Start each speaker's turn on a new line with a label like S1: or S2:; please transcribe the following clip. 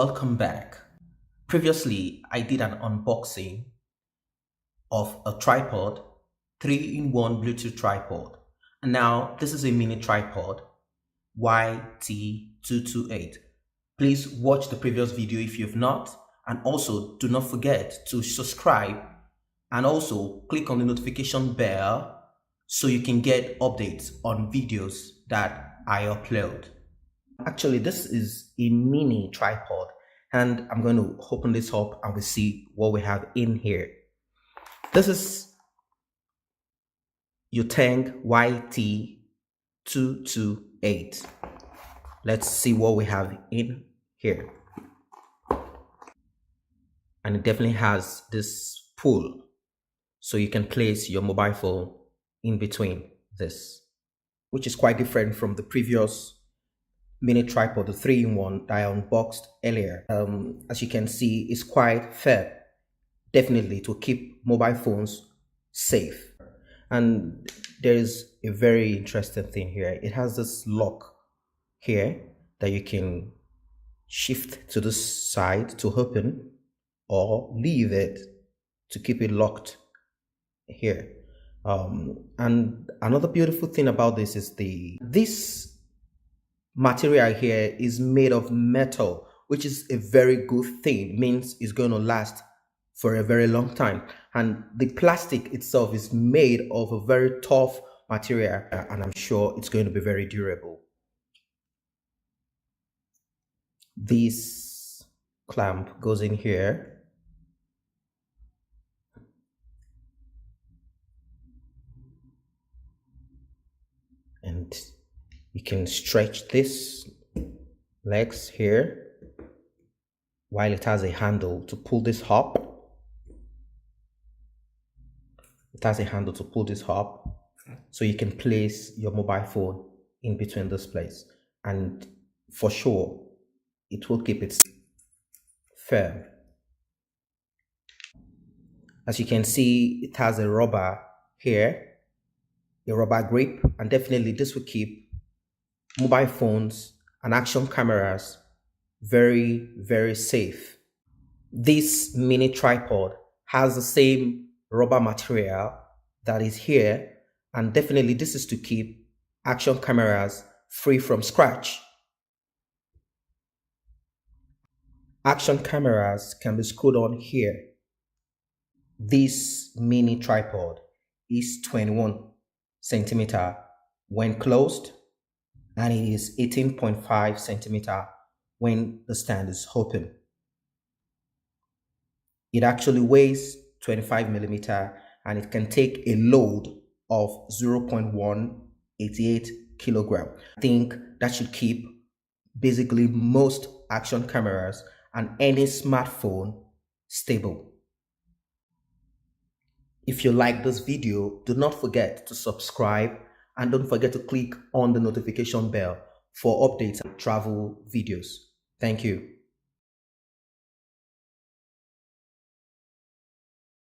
S1: Welcome back. Previously, I did an unboxing of a tripod, 3-in-1 Bluetooth tripod. And now this is a mini tripod, YT228. Please watch the previous video if you've not, and also do not forget to subscribe and also click on the notification bell so you can get updates on videos that I upload. Actually, this is a mini tripod, and I'm going to open this up and we'll see what we have in here. This is Yuteng YT228. Let's see what we have in here. And it definitely has this pull, so you can place your mobile phone in between this, which is quite different from the previous mini tripod, the 3-in-1 that I unboxed earlier. As you can see, it's quite firm, definitely to keep mobile phones safe. And there is a very interesting thing here. It has this lock here that you can shift to the side to open, or leave it to keep it locked here. And another beautiful thing about this is this material here is made of metal, which is a very good thing. It means it's going to last for a very long time. And the plastic itself is made of a very tough material, and I'm sure it's going to be very durable. This clamp goes in here. And you can stretch this legs here while it has a handle to pull this up. It has a handle to pull this up, so you can place your mobile phone in between this place, and for sure it will keep it firm. As you can see, it has a rubber here, a rubber grip, and definitely this will keep mobile phones and action cameras very safe. This mini tripod has the same rubber material that is here, and definitely this is to keep action cameras free from scratch. Action cameras can be screwed on here. This mini tripod is 21 centimeter when closed, and it is 18.5 centimeter when the stand is open. It actually weighs 25 millimeter, and it can take a load of 0.188 kilogram. I think that should keep basically most action cameras and any smartphone stable. If you like this video, do not forget to subscribe, and don't forget to click on the notification bell for updates and travel videos. Thank you.